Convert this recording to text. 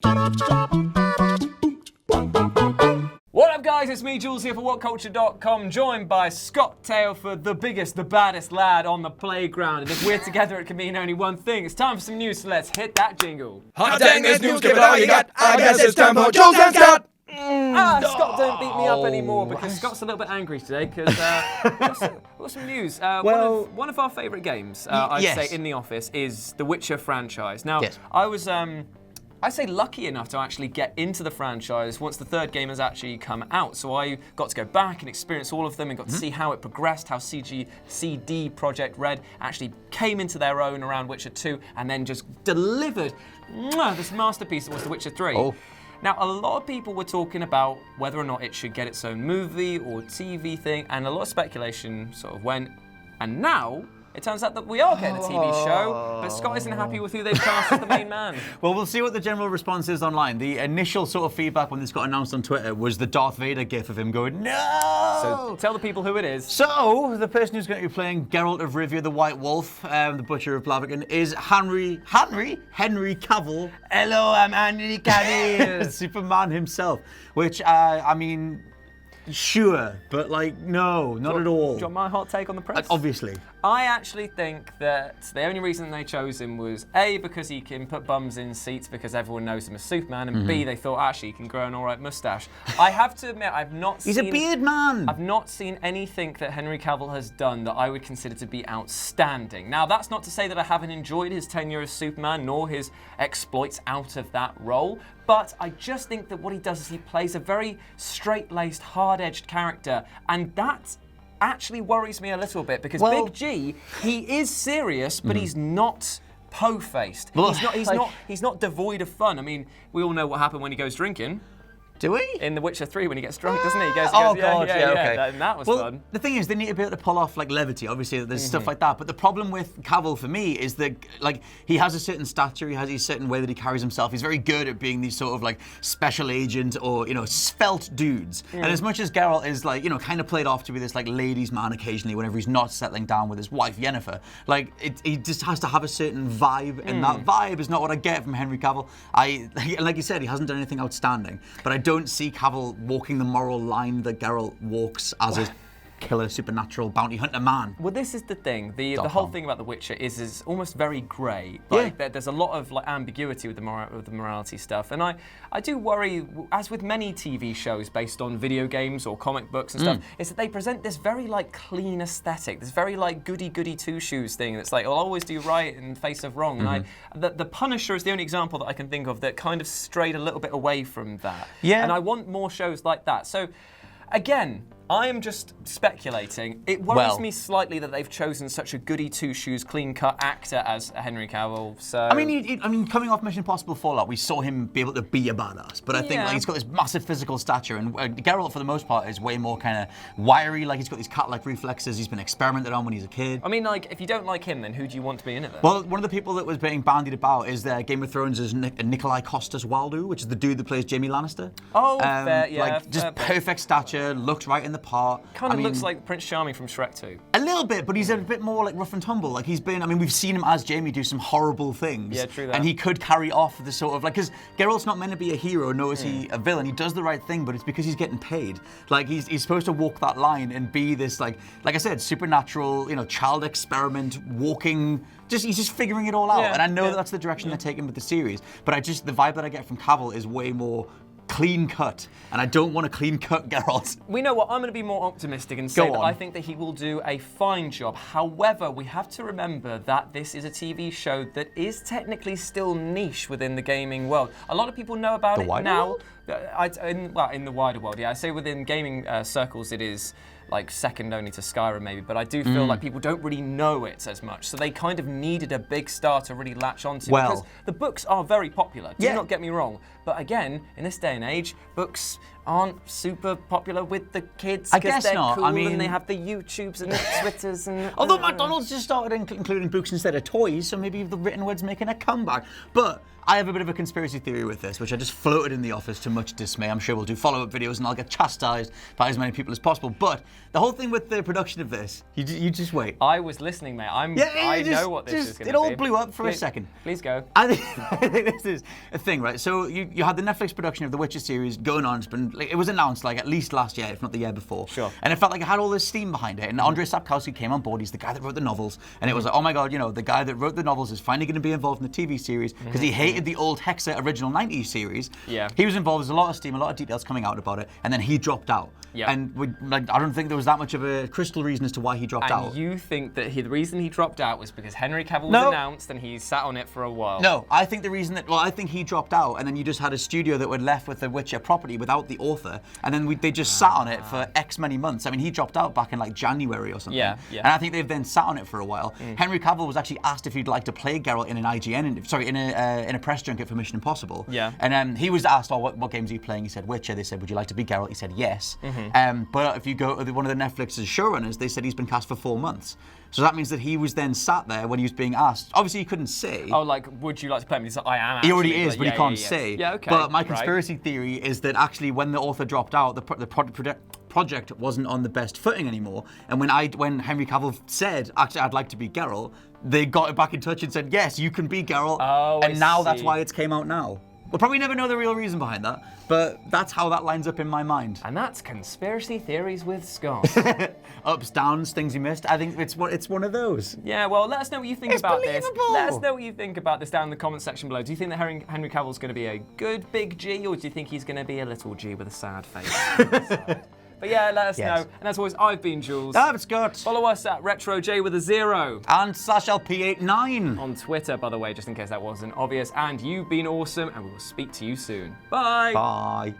What up, guys? It's me, Jules, here for WhatCulture.com, joined by Scott Tailford, the biggest, the baddest lad on the playground. And if we're together, it can mean only one thing. It's time for some news, so let's hit that jingle. Hot dang, there's news, give it all you got. I guess it's time for Jules and Scott. Scott, don't beat me up anymore, because Scott's a little bit angry today, because we've got some news. One of our favourite games, I'd say, in the office is the Witcher franchise. Now, I was... I say lucky enough to actually get into the franchise once the third game has actually come out. So I got to go back and experience all of them and got to see how it progressed, how CD Projekt Red actually came into their own around Witcher 2 and then just delivered this masterpiece that was The Witcher 3. Oh. Now, a lot of people were talking about whether or not it should get its own movie or TV thing, and a lot of speculation sort of went, and now it turns out that we are getting a TV show, but Scott isn't happy with who they've cast as the main man. Well, we'll see what the general response is online. The initial sort of feedback when this got announced on Twitter was the Darth Vader gif of him going, "No!" So tell the people who it is. So, the person who's going to be playing Geralt of Rivia the White Wolf, the Butcher of Blaviken, is Henry Cavill. Hello, I'm Henry Cavill. Superman himself. Which, I mean... Sure, but no, not at all. Do you want my hot take on the press? Obviously. I actually think that the only reason they chose him was A, because he can put bums in seats because everyone knows him as Superman, and B, they thought actually he can grow an alright moustache. I have to admit, He's a beard man! I've not seen anything that Henry Cavill has done that I would consider to be outstanding. Now, that's not to say that I haven't enjoyed his tenure as Superman, nor his exploits out of that role, but I just think that what he does is he plays a very straight-laced, hard-edged character, and that actually worries me a little bit, because Big G, he is serious, but he's not po-faced. He's not devoid of fun. I mean, we all know what happened when he goes drinking. Do we? In The Witcher 3 when he gets drunk, doesn't he? He goes, okay. That was fun. The thing is, they need to be able to pull off levity. Obviously, there's stuff like that. But the problem with Cavill for me is that he has a certain stature, he has a certain way that he carries himself. He's very good at being these sort of special agent or svelte dudes. And as much as Geralt is kind of played off to be this ladies' man occasionally whenever he's not settling down with his wife Yennefer, he just has to have a certain vibe, and that vibe is not what I get from Henry Cavill. Like you said, he hasn't done anything outstanding, but I don't see Cavill walking the moral line that Geralt walks as a killer, supernatural bounty hunter man. Well, this is the thing. The whole thing about The Witcher is almost very grey. There's a lot of ambiguity with the morality stuff, and I do worry, as with many TV shows based on video games or comic books and stuff, is that they present this very clean aesthetic, this very goody two shoes thing. That's I'll always do right in the face of wrong. And the Punisher is the only example that I can think of that kind of strayed a little bit away from that. Yeah. And I want more shows like that. So, again, I am just speculating. It worries me slightly that they've chosen such a goody two-shoes, clean-cut actor as Henry Cavill. So I mean, coming off Mission Impossible Fallout, we saw him be able to be a badass. But I think he's got this massive physical stature, and Geralt, for the most part, is way more kind of wiry. He's got these cat-like reflexes. He's been experimented on when he's a kid. I mean, if you don't like him, then who do you want to be in it then? Well, one of the people that was being bandied about is Game of Thrones' is Nikolai Costas-Waldau, which is the dude that plays Jaime Lannister. Oh, fair, yeah. Just perfect stature, looks right in the part. Kind of looks like Prince Charming from Shrek 2. A little bit, but he's a bit more rough and tumble. We've seen him as Jaime do some horrible things. Yeah, true that. And he could carry off the sort of, because Geralt's not meant to be a hero, nor is he a villain. He does the right thing, but it's because he's getting paid. He's supposed to walk that line and be this, like I said, supernatural, child experiment, walking, he's just figuring it all out. And I know that's the direction they're taking with the series, but the vibe that I get from Cavill is way more clean cut, and I don't want a clean cut Geralt. We know what, I'm going to be more optimistic and say that I think that he will do a fine job. However, we have to remember that this is a TV show that is technically still niche within the gaming world. A lot of people know about it now. In the wider world, yeah. I say within gaming circles it is second only to Skyrim maybe, but I do feel like people don't really know it as much, so they kind of needed a big star to really latch onto, because the books are very popular, do not get me wrong, but again, in this day and age, books aren't super popular with the kids because they're cool and they have the YouTubes and the Twitters and... Although McDonald's just started including books instead of toys, so maybe the written word's making a comeback. But I have a bit of a conspiracy theory with this, which I just floated in the office to much dismay. I'm sure we'll do follow-up videos and I'll get chastised by as many people as possible. But the whole thing with the production of this, you just wait. I was listening, mate. I know what this is going to be. It all blew up for a second. Please go. I think this is a thing, right? So you had the Netflix production of the Witcher series going on. It was announced like at least last year, if not the year before. Sure. And it felt like it had all this steam behind it. And Andrzej Sapkowski came on board. He's the guy that wrote the novels. And it was like, oh my God, the guy that wrote the novels is finally going to be involved in the TV series because he hated the old Hexa original 90s series. Yeah. He was involved. There's a lot of steam, a lot of details coming out about it. And then he dropped out. Yeah. And I don't think there was that much of a crystal reason as to why he dropped out. And you think that the reason he dropped out was because Henry Cavill was announced and he sat on it for a while? No, I think the reason I think he dropped out and then you just had a studio that were left with the Witcher property without the author and then they just sat on it for X many months. I mean, he dropped out back in like January or something. Yeah. And I think they've then sat on it for a while. Henry Cavill was actually asked if he'd like to play Geralt in an in a press junket for Mission Impossible. Yeah. And he was asked, what games are you playing? He said Witcher. They said, would you like to be Geralt? He said yes. But if you go to one of the Netflix's showrunners, they said he's been cast for 4 months. So that means that he was then sat there when he was being asked. Obviously, he couldn't say. Oh, like, would you like to play him? He's like, I am. He already is, but he can't say. Yeah, okay. But my conspiracy theory is that actually, when the author dropped out, the project wasn't on the best footing anymore. And when Henry Cavill said, actually, I'd like to be Geralt, they got back in touch and said, yes, you can be Geralt. Oh, and now that's why it's came out now. We'll probably never know the real reason behind that, but that's how that lines up in my mind. And that's conspiracy theories with Scott. Ups, downs, things you missed. I think it's one of those. Yeah, well, let us know what you think about this. Believable. Let us know what you think about this down in the comment section below. Do you think that Henry Cavill's going to be a good big G, or do you think he's going to be a little G with a sad face? But yeah, let us know. And as always, I've been Jules. I'm Scott. Follow us at RetroJ with a 0. And /LP89. On Twitter, by the way, just in case that wasn't obvious. And you've been awesome, and we will speak to you soon. Bye. Bye.